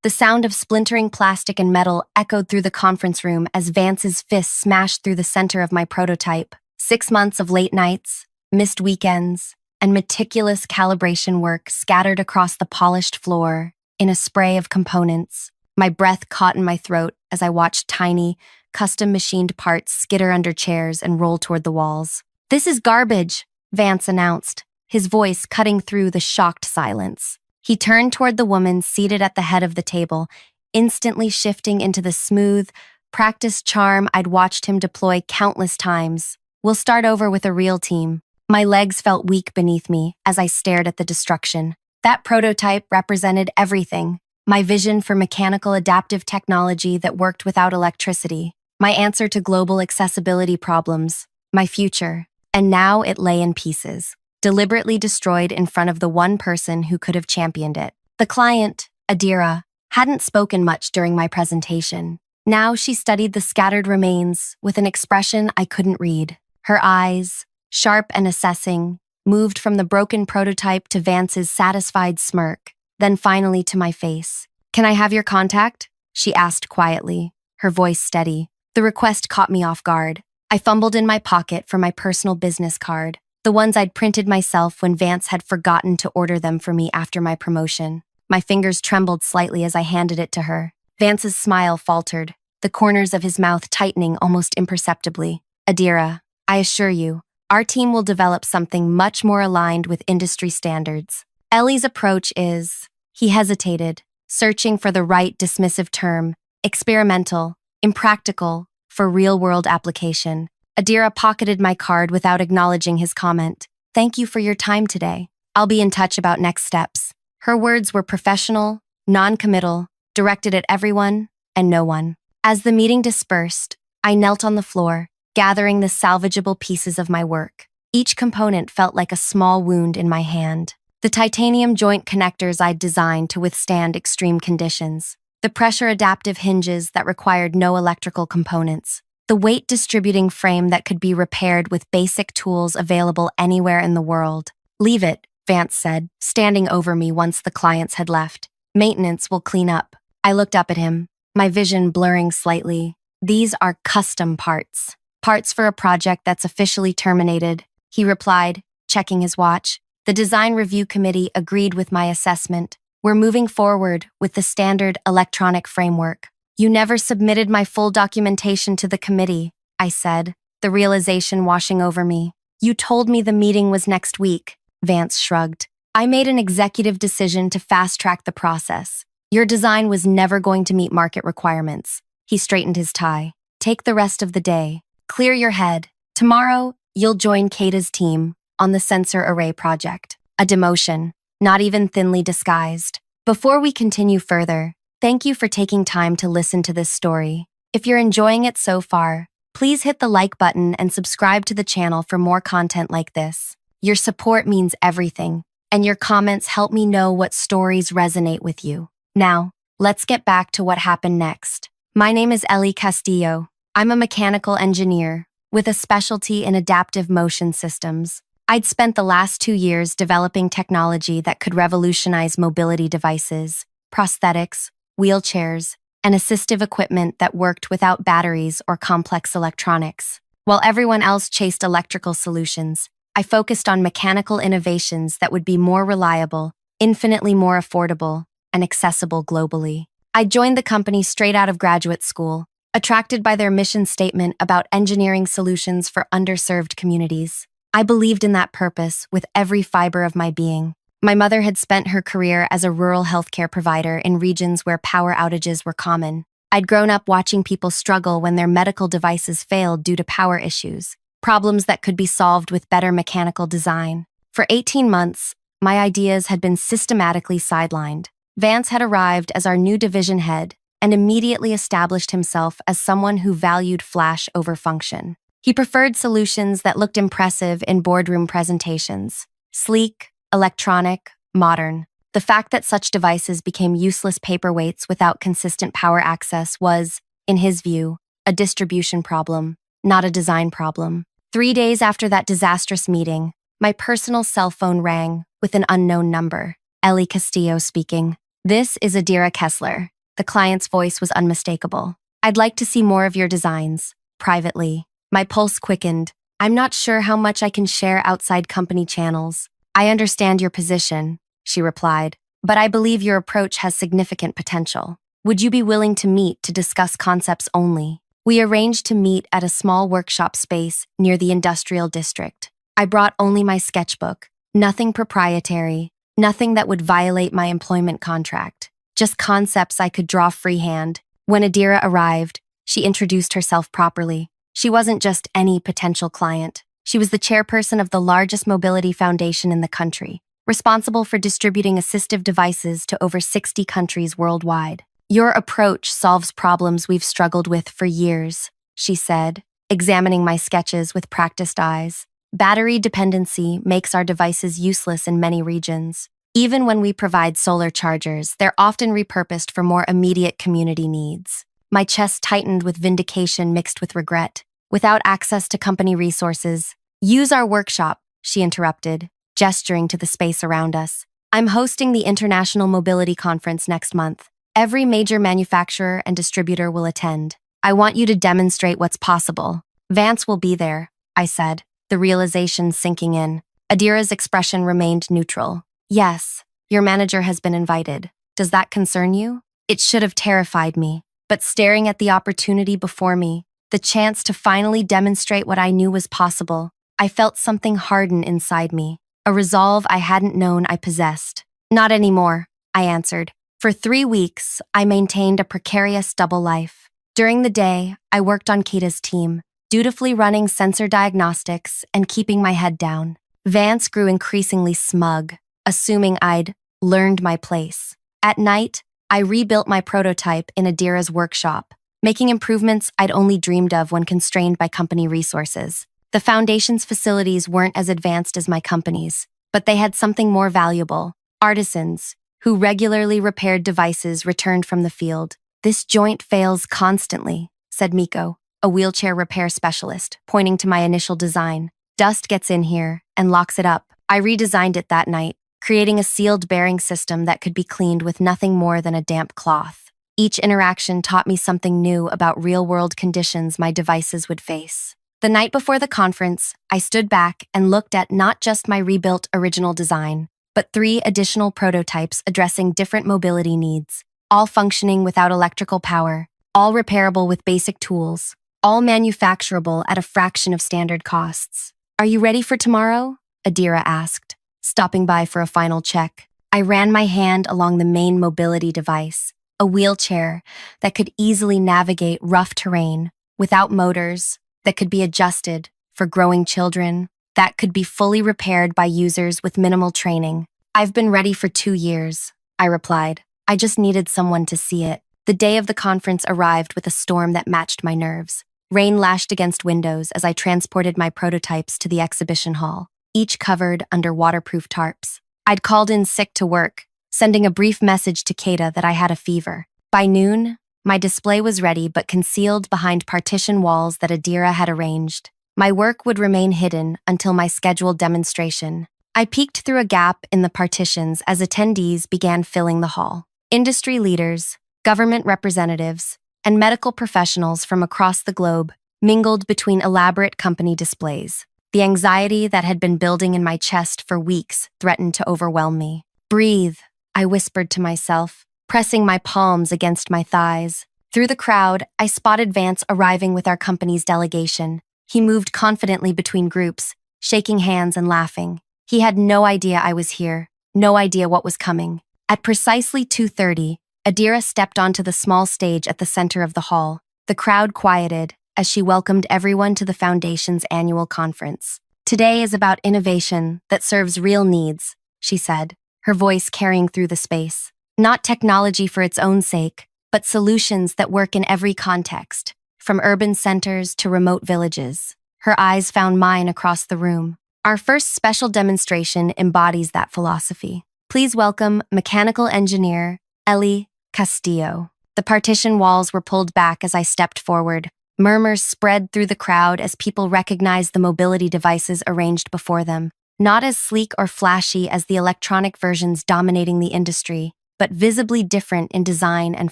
The sound of splintering plastic and metal echoed through the conference room as Vance's fist smashed through the center of my prototype. 6 months of late nights, missed weekends, and meticulous calibration work scattered across the polished floor in a spray of components. My breath caught in my throat as I watched tiny, custom-machined parts skitter under chairs and roll toward the walls. "This is garbage," Vance announced, his voice cutting through the shocked silence. He turned toward the woman seated at the head of the table, instantly shifting into the smooth, practiced charm I'd watched him deploy countless times. "We'll start over with a real team." My legs felt weak beneath me as I stared at the destruction. That prototype represented everything. My vision for mechanical adaptive technology that worked without electricity. My answer to global accessibility problems. My future. And now it lay in pieces, deliberately destroyed in front of the one person who could have championed it. The client, Adira, hadn't spoken much during my presentation. Now she studied the scattered remains with an expression I couldn't read. Her eyes, sharp and assessing, moved from the broken prototype to Vance's satisfied smirk, then finally to my face. "Can I have your contact?" she asked quietly, her voice steady. The request caught me off guard. I fumbled in my pocket for my personal business card, the ones I'd printed myself when Vance had forgotten to order them for me after my promotion. My fingers trembled slightly as I handed it to her. Vance's smile faltered, the corners of his mouth tightening almost imperceptibly. "Adira, I assure you, our team will develop something much more aligned with industry standards. Ellie's approach is," he hesitated, searching for the right dismissive term, "experimental, impractical, for real-world application." Adira pocketed my card without acknowledging his comment. "Thank you for your time today. I'll be in touch about next steps." Her words were professional, non-committal, directed at everyone and no one. As the meeting dispersed, I knelt on the floor, gathering the salvageable pieces of my work. Each component felt like a small wound in my hand. The titanium joint connectors I'd designed to withstand extreme conditions. The pressure-adaptive hinges that required no electrical components. The weight-distributing frame that could be repaired with basic tools available anywhere in the world. "Leave it," Vance said, standing over me once the clients had left. "Maintenance will clean up." I looked up at him, my vision blurring slightly. "These are custom parts. Parts for a project that's officially terminated," he replied, checking his watch. The design review committee agreed with my assessment. "We're moving forward with the standard electronic framework." "You never submitted my full documentation to the committee," I said, the realization washing over me. "You told me the meeting was next week," Vance shrugged. "I made an executive decision to fast-track the process. Your design was never going to meet market requirements." He straightened his tie. "Take the rest of the day. Clear your head. Tomorrow, you'll join Kata's team on the sensor array project." A demotion, not even thinly disguised. Before we continue further, thank you for taking time to listen to this story. If you're enjoying it so far, please hit the like button and subscribe to the channel for more content like this. Your support means everything, and your comments help me know what stories resonate with you. Now, let's get back to what happened next. My name is Ellie Castillo. I'm a mechanical engineer with a specialty in adaptive motion systems. I'd spent the last 2 years developing technology that could revolutionize mobility devices, prosthetics, wheelchairs, and assistive equipment that worked without batteries or complex electronics. While everyone else chased electrical solutions, I focused on mechanical innovations that would be more reliable, infinitely more affordable, and accessible globally. I joined the company straight out of graduate school, attracted by their mission statement about engineering solutions for underserved communities. I believed in that purpose with every fiber of my being. My mother had spent her career as a rural healthcare provider in regions where power outages were common. I'd grown up watching people struggle when their medical devices failed due to power issues, problems that could be solved with better mechanical design. For 18 months, my ideas had been systematically sidelined. Vance had arrived as our new division head and immediately established himself as someone who valued flash over function. He preferred solutions that looked impressive in boardroom presentations. Sleek, electronic, modern. The fact that such devices became useless paperweights without consistent power access was, in his view, a distribution problem, not a design problem. 3 days after that disastrous meeting, my personal cell phone rang with an unknown number. "Ellie Castillo speaking. This is Adira Kessler. The client's voice was unmistakable. "I'd like to see more of your designs." Privately. My pulse quickened. "I'm not sure how much I can share outside company channels." "I understand your position," she replied, "but I believe your approach has significant potential. Would you be willing to meet to discuss concepts only?" We arranged to meet at a small workshop space near the industrial district. I brought only my sketchbook, nothing proprietary, nothing that would violate my employment contract, just concepts I could draw freehand. When Adira arrived, she introduced herself properly. She wasn't just any potential client. She was the chairperson of the largest mobility foundation in the country, responsible for distributing assistive devices to over 60 countries worldwide. "Your approach solves problems we've struggled with for years," she said, examining my sketches with practiced eyes. "Battery dependency makes our devices useless in many regions. Even when we provide solar chargers, they're often repurposed for more immediate community needs." My chest tightened with vindication mixed with regret. "Without access to company resources, use our workshop," she interrupted, gesturing to the space around us. "I'm hosting the International Mobility Conference next month. Every major manufacturer and distributor will attend. I want you to demonstrate what's possible." "Vance will be there," I said, the realization sinking in. Adira's expression remained neutral. "Yes, your manager has been invited. Does that concern you?" It should have terrified me, but staring at the opportunity before me, the chance to finally demonstrate what I knew was possible, I felt something harden inside me, a resolve I hadn't known I possessed. "Not anymore," I answered. For 3 weeks, I maintained a precarious double life. During the day, I worked on Kata's team, dutifully running sensor diagnostics and keeping my head down. Vance grew increasingly smug, assuming I'd learned my place. At night, I rebuilt my prototype in Adira's workshop, making improvements I'd only dreamed of when constrained by company resources. The foundation's facilities weren't as advanced as my company's, but they had something more valuable: artisans who regularly repaired devices returned from the field. "This joint fails constantly," said Miko, a wheelchair repair specialist, pointing to my initial design. "Dust gets in here and locks it up." I redesigned it that night, creating a sealed bearing system that could be cleaned with nothing more than a damp cloth. Each interaction taught me something new about real-world conditions my devices would face. The night before the conference, I stood back and looked at not just my rebuilt original design, but 3 additional prototypes addressing different mobility needs, all functioning without electrical power, all repairable with basic tools, all manufacturable at a fraction of standard costs. "Are you ready for tomorrow?" Adira asked, stopping by for a final check. I ran my hand along the main mobility device, a wheelchair that could easily navigate rough terrain, without motors, that could be adjusted for growing children, that could be fully repaired by users with minimal training. "I've been ready for 2 years," I replied. "I just needed someone to see it." The day of the conference arrived with a storm that matched my nerves. Rain lashed against windows as I transported my prototypes to the exhibition hall, each covered under waterproof tarps. I'd called in sick to work, sending a brief message to Kata that I had a fever. By noon, my display was ready but concealed behind partition walls that Adira had arranged. My work would remain hidden until my scheduled demonstration. I peeked through a gap in the partitions as attendees began filling the hall. Industry leaders, government representatives, and medical professionals from across the globe mingled between elaborate company displays. The anxiety that had been building in my chest for weeks threatened to overwhelm me. "Breathe," I whispered to myself, pressing my palms against my thighs. Through the crowd, I spotted Vance arriving with our company's delegation. He moved confidently between groups, shaking hands and laughing. He had no idea I was here, no idea what was coming. At precisely 2:30, Adira stepped onto the small stage at the center of the hall. The crowd quieted as she welcomed everyone to the Foundation's annual conference. "Today is about innovation that serves real needs," she said, her voice carrying through the space. "Not technology for its own sake, but solutions that work in every context, from urban centers to remote villages." Her eyes found mine across the room. "Our first special demonstration embodies that philosophy. Please welcome mechanical engineer Ellie Castillo." The partition walls were pulled back as I stepped forward. Murmurs spread through the crowd as people recognized the mobility devices arranged before them. Not as sleek or flashy as the electronic versions dominating the industry, but visibly different in design and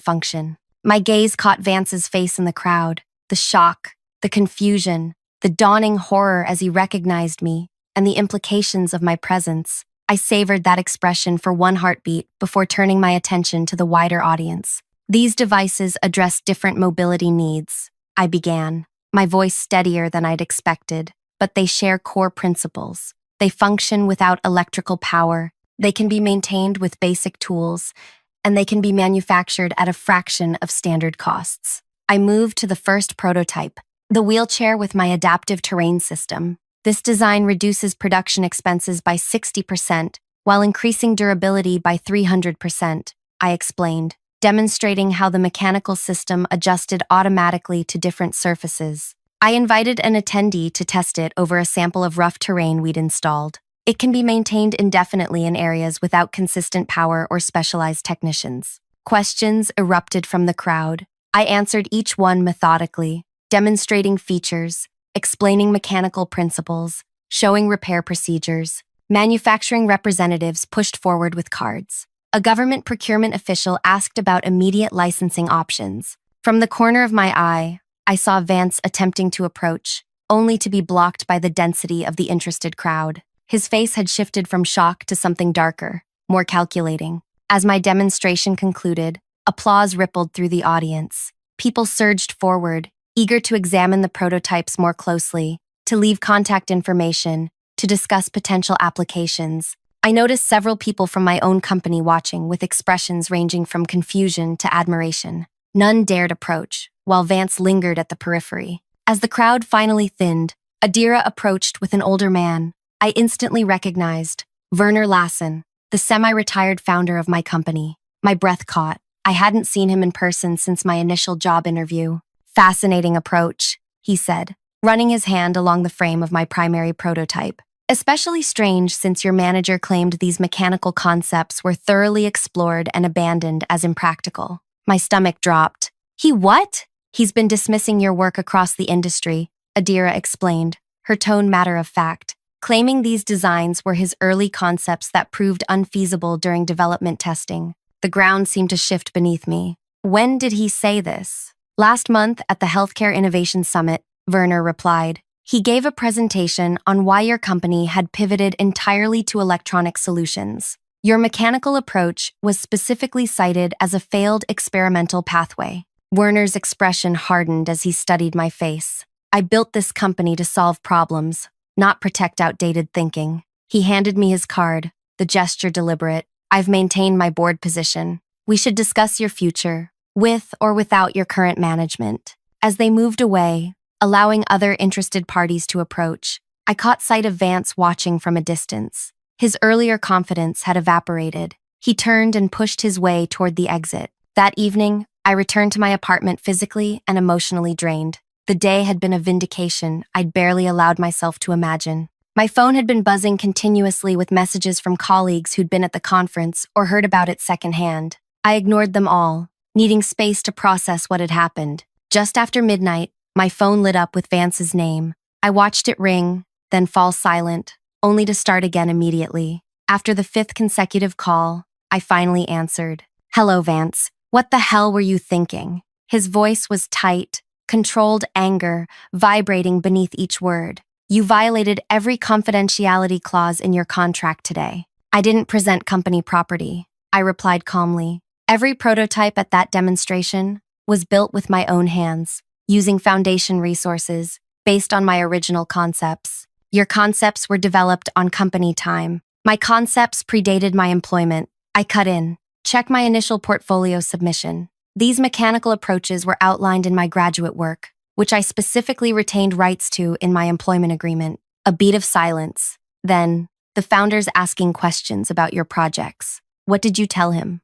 function. My gaze caught Vance's face in the crowd, the shock, the confusion, the dawning horror as he recognized me, and the implications of my presence. I savored that expression for one heartbeat before turning my attention to the wider audience. These devices address different mobility needs, I began, my voice steadier than I'd expected, but they share core principles. They function without electrical power, they can be maintained with basic tools, and they can be manufactured at a fraction of standard costs. I moved to the first prototype, the wheelchair with my adaptive terrain system. This design reduces production expenses by 60% while increasing durability by 300%, I explained, demonstrating how the mechanical system adjusted automatically to different surfaces. I invited an attendee to test it over a sample of rough terrain we'd installed. It can be maintained indefinitely in areas without consistent power or specialized technicians. Questions erupted from the crowd. I answered each one methodically, demonstrating features, explaining mechanical principles, showing repair procedures. Manufacturing representatives pushed forward with cards. A government procurement official asked about immediate licensing options. From the corner of my eye, I saw Vance attempting to approach, only to be blocked by the density of the interested crowd. His face had shifted from shock to something darker, more calculating. As my demonstration concluded, applause rippled through the audience. People surged forward, eager to examine the prototypes more closely, to leave contact information, to discuss potential applications. I noticed several people from my own company watching with expressions ranging from confusion to admiration. None dared approach, while Vance lingered at the periphery. As the crowd finally thinned, Adira approached with an older man. I instantly recognized Werner Lassen, the semi-retired founder of my company. My breath caught. I hadn't seen him in person since my initial job interview. "Fascinating approach," he said, running his hand along the frame of my primary prototype. "Especially strange since your manager claimed these mechanical concepts were thoroughly explored and abandoned as impractical." My stomach dropped. "He what?" "He's been dismissing your work across the industry," Adira explained, her tone matter-of-fact, claiming these designs were his early concepts that proved unfeasible during development testing. The ground seemed to shift beneath me. "When did he say this?" "Last month at the Healthcare Innovation Summit," Werner replied. "He gave a presentation on why your company had pivoted entirely to electronic solutions. Your mechanical approach was specifically cited as a failed experimental pathway." Werner's expression hardened as he studied my face. "I built this company to solve problems, not protect outdated thinking." He handed me his card, the gesture deliberate. "I've maintained my board position. We should discuss your future, with or without your current management." As they moved away, allowing other interested parties to approach, I caught sight of Vance watching from a distance. His earlier confidence had evaporated. He turned and pushed his way toward the exit. That evening, I returned to my apartment physically and emotionally drained. The day had been a vindication I'd barely allowed myself to imagine. My phone had been buzzing continuously with messages from colleagues who'd been at the conference or heard about it secondhand. I ignored them all, needing space to process what had happened. Just after midnight, my phone lit up with Vance's name. I watched it ring, then fall silent, only to start again immediately. After the 5th consecutive call, I finally answered. "Hello, Vance. What the hell were you thinking?" His voice was tight, controlled anger, vibrating beneath each word. "You violated every confidentiality clause in your contract today." "I didn't present company property," I replied calmly. "Every prototype at that demonstration was built with my own hands, using foundation resources based on my original concepts. Your concepts were developed on company time. My concepts predated my employment." I cut in. "Check my initial portfolio submission. These mechanical approaches were outlined in my graduate work, which I specifically retained rights to in my employment agreement." A beat of silence. Then, "The founder's asking questions about your projects. What did you tell him?"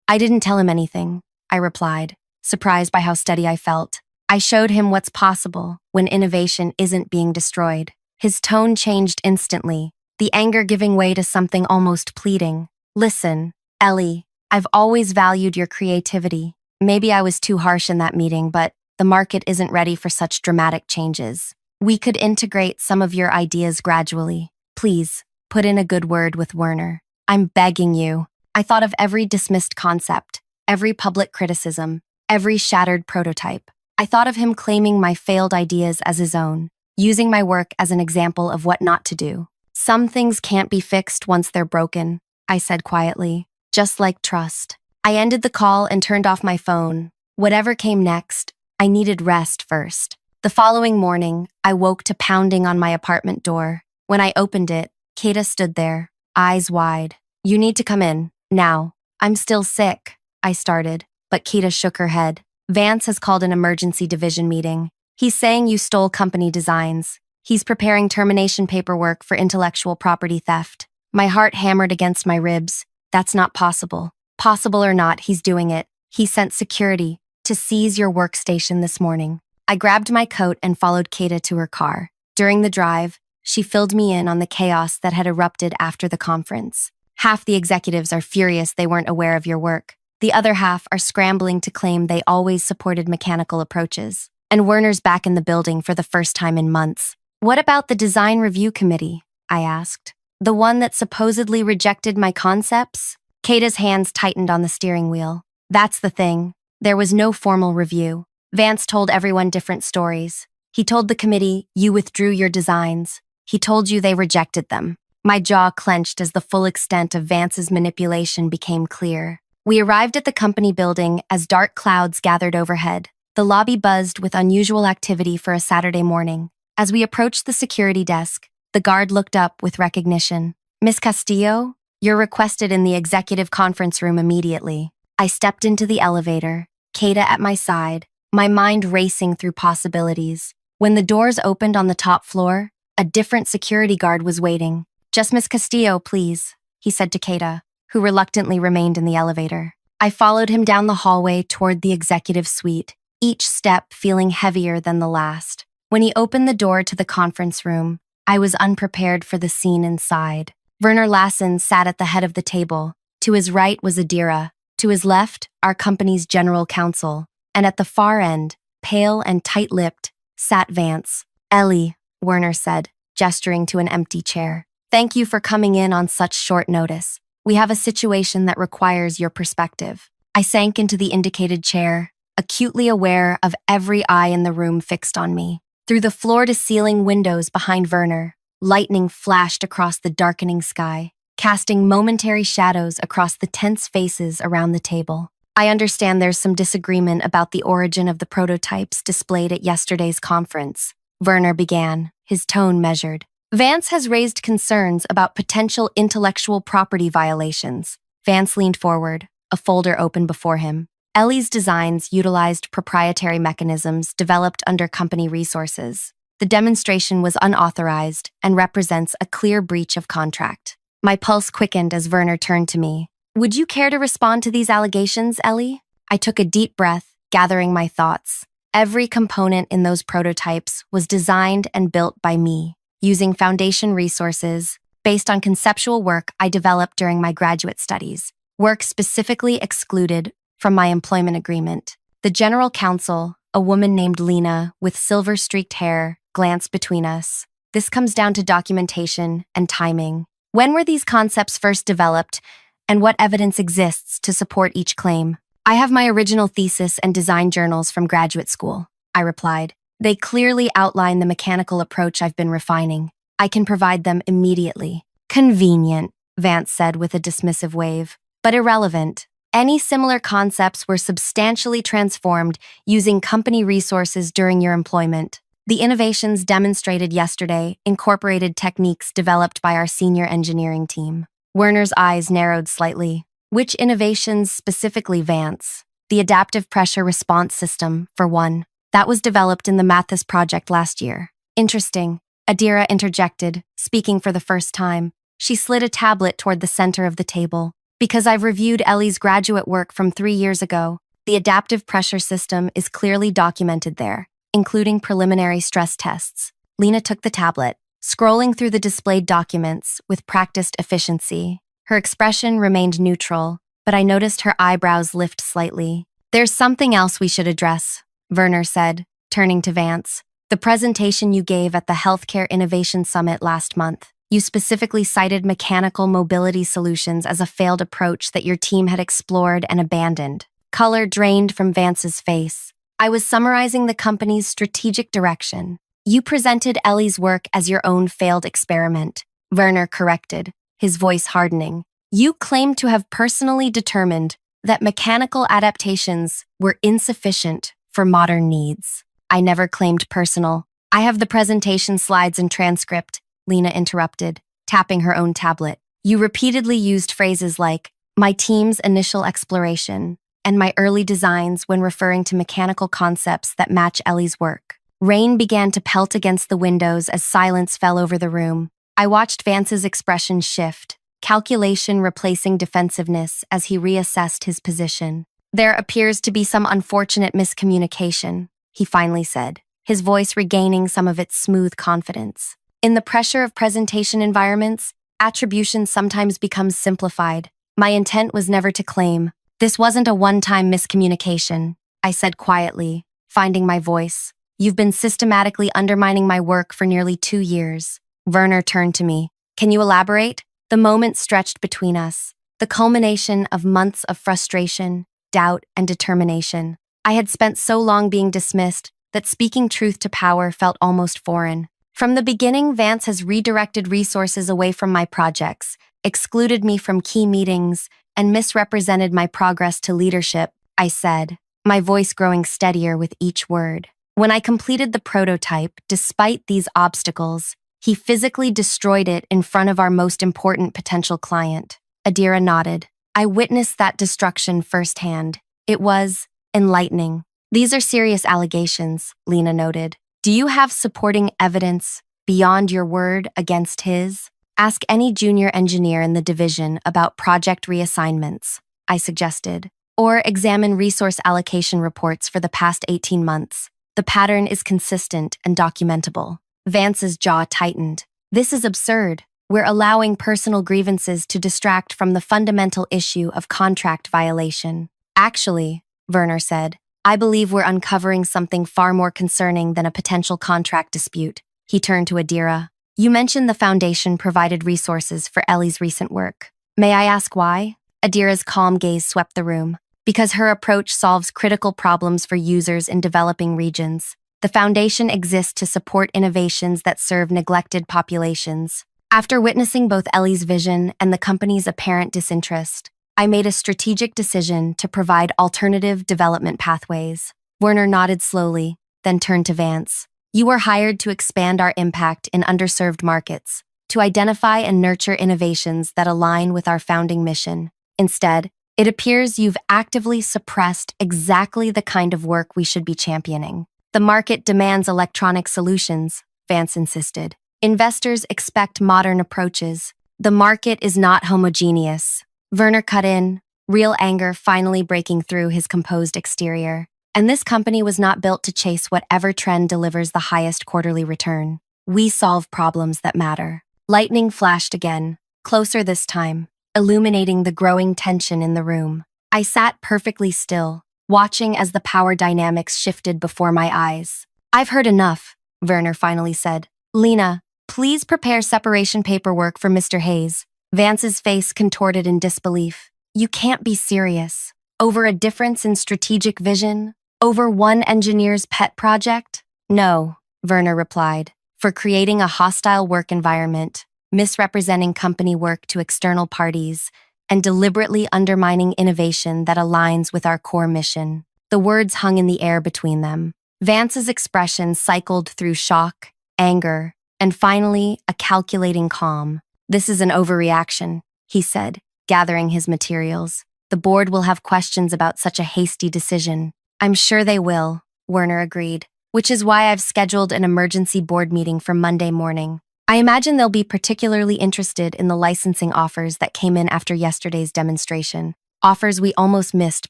"I didn't tell him anything," I replied, surprised by how steady I felt. "I showed him what's possible when innovation isn't being destroyed." His tone changed instantly, the anger giving way to something almost pleading. "Listen, Ellie, I've always valued your creativity. Maybe I was too harsh in that meeting, but the market isn't ready for such dramatic changes. We could integrate some of your ideas gradually. Please, put in a good word with Werner. I'm begging you." I thought of every dismissed concept, every public criticism, every shattered prototype. I thought of him claiming my failed ideas as his own, using my work as an example of what not to do. Some things can't be fixed once they're broken, I said quietly, just like trust. I ended the call and turned off my phone. Whatever came next, I needed rest first. The following morning, I woke to pounding on my apartment door. When I opened it, Kata stood there, eyes wide. "You need to come in, now." "I'm still sick," I started, but Kata shook her head. "Vance has called an emergency division meeting. He's saying you stole company designs. He's preparing termination paperwork for intellectual property theft." My heart hammered against my ribs. That's not possible. Possible or not, he's doing it. He sent security to seize your workstation this morning. I grabbed my coat and followed Kata to her car. During the drive, she filled me in on the chaos that had erupted after the conference. Half the executives are furious they weren't aware of your work. The other half are scrambling to claim they always supported mechanical approaches. And Werner's back in the building for the first time in months. "What about the design review committee?" I asked. "The one that supposedly rejected my concepts?" Kata's hands tightened on the steering wheel. "That's the thing. There was no formal review. Vance told everyone different stories. He told the committee, you withdrew your designs. He told you they rejected them." My jaw clenched as the full extent of Vance's manipulation became clear. We arrived at the company building as dark clouds gathered overhead. The lobby buzzed with unusual activity for a Saturday morning. As we approached the security desk, the guard looked up with recognition. "Miss Castillo, you're requested in the executive conference room immediately." I stepped into the elevator, Kata at my side, my mind racing through possibilities. When the doors opened on the top floor, a different security guard was waiting. "Just Miss Castillo, please," he said to Kata, who reluctantly remained in the elevator. I followed him down the hallway toward the executive suite, each step feeling heavier than the last. When he opened the door to the conference room, I was unprepared for the scene inside. Werner Lassen sat at the head of the table. To his right was Adira. To his left, our company's general counsel. And at the far end, pale and tight-lipped, sat Vance. "Ellie," Werner said, gesturing to an empty chair. "Thank you for coming in on such short notice. We have a situation that requires your perspective." I sank into the indicated chair, acutely aware of every eye in the room fixed on me. Through the floor-to-ceiling windows behind Werner, lightning flashed across the darkening sky, casting momentary shadows across the tense faces around the table. "I understand there's some disagreement about the origin of the prototypes displayed at yesterday's conference," Werner began, his tone measured. "Vance has raised concerns about potential intellectual property violations." Vance leaned forward, a folder open before him. "Ellie's designs utilized proprietary mechanisms developed under company resources. The demonstration was unauthorized and represents a clear breach of contract." My pulse quickened as Werner turned to me. "Would you care to respond to these allegations, Ellie?" I took a deep breath, gathering my thoughts. Every component in those prototypes was designed and built by me, using foundation resources based on conceptual work I developed during my graduate studies, work specifically excluded from my employment agreement. The general counsel, a woman named Lena with silver-streaked hair, glanced between us. "This comes down to documentation and timing. When were these concepts first developed, and what evidence exists to support each claim?" "I have my original thesis and design journals from graduate school," I replied. "They clearly outline the mechanical approach I've been refining. I can provide them immediately." "Convenient," Vance said with a dismissive wave, "but irrelevant. Any similar concepts were substantially transformed using company resources during your employment. The innovations demonstrated yesterday incorporated techniques developed by our senior engineering team." Werner's eyes narrowed slightly. "Which innovations specifically, Vance?" "The adaptive pressure response system, for one. That was developed in the Mathis project last year." "Interesting," Adira interjected, speaking for the first time. She slid a tablet toward the center of the table. "Because I've reviewed Ellie's graduate work from 3 years ago, the adaptive pressure system is clearly documented there, including preliminary stress tests." Lena took the tablet, scrolling through the displayed documents with practiced efficiency. Her expression remained neutral, but I noticed her eyebrows lift slightly. "There's something else we should address," Werner said, turning to Vance. "The presentation you gave at the Healthcare Innovation Summit last month. You specifically cited mechanical mobility solutions as a failed approach that your team had explored and abandoned. Color drained from Vance's face. I was summarizing the company's strategic direction. You presented Ellie's work as your own failed experiment, Werner corrected, his voice hardening. You claimed to have personally determined that mechanical adaptations were insufficient for modern needs. I never claimed personal. I have the presentation slides and transcript, Lena interrupted, tapping her own tablet. You repeatedly used phrases like, my team's initial exploration, and my early designs when referring to mechanical concepts that match Ellie's work. Rain began to pelt against the windows as silence fell over the room. I watched Vance's expression shift, calculation replacing defensiveness as he reassessed his position. There appears to be some unfortunate miscommunication, he finally said, his voice regaining some of its smooth confidence. In the pressure of presentation environments, attribution sometimes becomes simplified. My intent was never to claim. This wasn't a one-time miscommunication, I said quietly, finding my voice. You've been systematically undermining my work for nearly 2 years. Werner turned to me. Can you elaborate? The moment stretched between us, the culmination of months of frustration, doubt, and determination. I had spent so long being dismissed that speaking truth to power felt almost foreign. From the beginning, Vance has redirected resources away from my projects, excluded me from key meetings, and misrepresented my progress to leadership, I said, my voice growing steadier with each word. When I completed the prototype, despite these obstacles, he physically destroyed it in front of our most important potential client. Adira nodded. I witnessed that destruction firsthand. It was enlightening. These are serious allegations, Lena noted. Do you have supporting evidence beyond your word against his? Ask any junior engineer in the division about project reassignments, I suggested, or examine resource allocation reports for the past 18 months. The pattern is consistent and documentable. Vance's jaw tightened. This is absurd. We're allowing personal grievances to distract from the fundamental issue of contract violation. Actually, Werner said, I believe we're uncovering something far more concerning than a potential contract dispute. He turned to Adira. You mentioned the foundation provided resources for Ellie's recent work. May I ask why? Adira's calm gaze swept the room. Because her approach solves critical problems for users in developing regions. The foundation exists to support innovations that serve neglected populations. After witnessing both Ellie's vision and the company's apparent disinterest, I made a strategic decision to provide alternative development pathways. Werner nodded slowly, then turned to Vance. You were hired to expand our impact in underserved markets, to identify and nurture innovations that align with our founding mission. Instead, it appears you've actively suppressed exactly the kind of work we should be championing. The market demands electronic solutions, Vance insisted. Investors expect modern approaches. The market is not homogeneous. Werner cut in, real anger finally breaking through his composed exterior. And this company was not built to chase whatever trend delivers the highest quarterly return. We solve problems that matter. Lightning flashed again, closer this time, illuminating the growing tension in the room. I sat perfectly still, watching as the power dynamics shifted before my eyes. I've heard enough, Werner finally said. Lena, please prepare separation paperwork for Mr. Hayes. Vance's face contorted in disbelief. You can't be serious. Over a difference in strategic vision? Over one engineer's pet project? No, Werner replied. For creating a hostile work environment, misrepresenting company work to external parties, and deliberately undermining innovation that aligns with our core mission. The words hung in the air between them. Vance's expression cycled through shock, anger, and finally, a calculating calm. This is an overreaction, he said, gathering his materials. The board will have questions about such a hasty decision. I'm sure they will, Werner agreed, which is why I've scheduled an emergency board meeting for Monday morning. I imagine they'll be particularly interested in the licensing offers that came in after yesterday's demonstration, offers we almost missed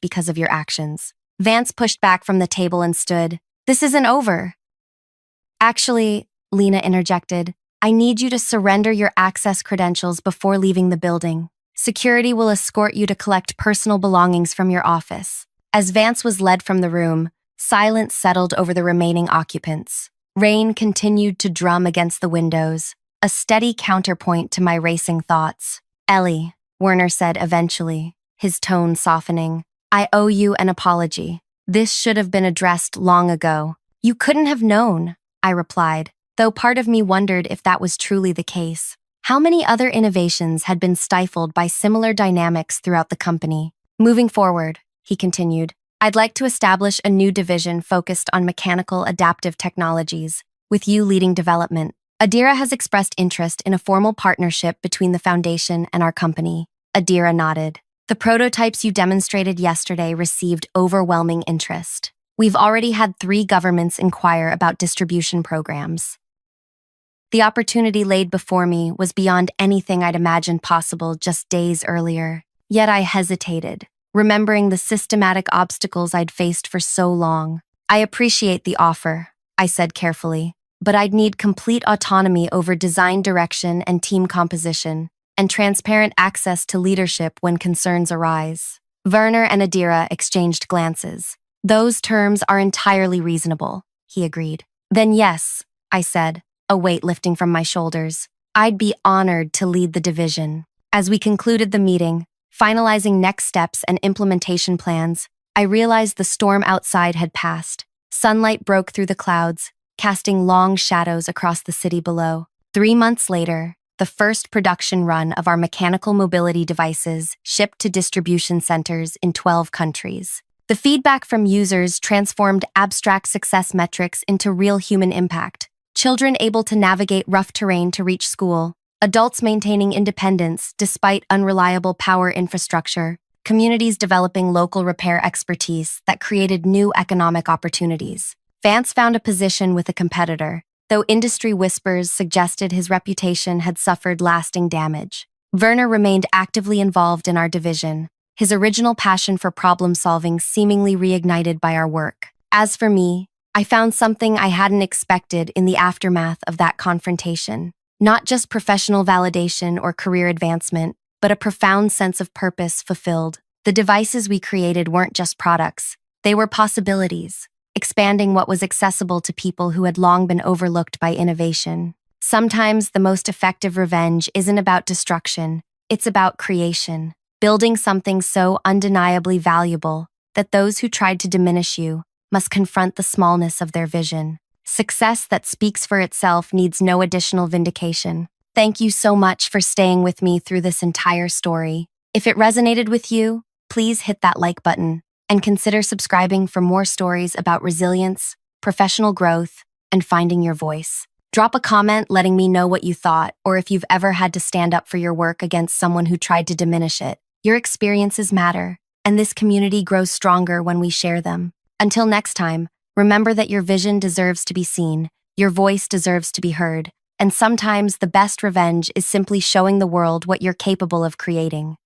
because of your actions. Vance pushed back from the table and stood. This isn't over. Actually, Lena interjected, I need you to surrender your access credentials before leaving the building. Security will escort you to collect personal belongings from your office. As Vance was led from the room, silence settled over the remaining occupants. Rain continued to drum against the windows, a steady counterpoint to my racing thoughts. Ellie, Werner said eventually, his tone softening, I owe you an apology. This should have been addressed long ago. You couldn't have known, I replied, though part of me wondered if that was truly the case. How many other innovations had been stifled by similar dynamics throughout the company? Moving forward, he continued, I'd like to establish a new division focused on mechanical adaptive technologies, with you leading development. Adira has expressed interest in a formal partnership between the foundation and our company. Adira nodded. The prototypes you demonstrated yesterday received overwhelming interest. We've already had 3 governments inquire about distribution programs. The opportunity laid before me was beyond anything I'd imagined possible just days earlier. Yet I hesitated, remembering the systematic obstacles I'd faced for so long. I appreciate the offer, I said carefully, but I'd need complete autonomy over design direction and team composition, and transparent access to leadership when concerns arise. Werner and Adira exchanged glances. Those terms are entirely reasonable, he agreed. Then yes, I said, a weight lifting from my shoulders. I'd be honored to lead the division. As we concluded the meeting, finalizing next steps and implementation plans, I realized the storm outside had passed. Sunlight broke through the clouds, casting long shadows across the city below. 3 months later, the first production run of our mechanical mobility devices shipped to distribution centers in 12 countries. The feedback from users transformed abstract success metrics into real human impact. Children able to navigate rough terrain to reach school, adults maintaining independence despite unreliable power infrastructure, communities developing local repair expertise that created new economic opportunities. Vance found a position with a competitor, though industry whispers suggested his reputation had suffered lasting damage. Werner remained actively involved in our division, his original passion for problem-solving seemingly reignited by our work. As for me, I found something I hadn't expected in the aftermath of that confrontation. Not just professional validation or career advancement, but a profound sense of purpose fulfilled. The devices we created weren't just products, they were possibilities, expanding what was accessible to people who had long been overlooked by innovation. Sometimes the most effective revenge isn't about destruction, it's about creation, building something so undeniably valuable that those who tried to diminish you must confront the smallness of their vision. Success that speaks for itself needs no additional vindication. Thank you so much for staying with me through this entire story. If it resonated with you, please hit that like button and consider subscribing for more stories about resilience, professional growth, and finding your voice. Drop a comment letting me know what you thought, or if you've ever had to stand up for your work against someone who tried to diminish it. Your experiences matter, and this community grows stronger when we share them. Until next time, remember that your vision deserves to be seen, your voice deserves to be heard, and sometimes the best revenge is simply showing the world what you're capable of creating.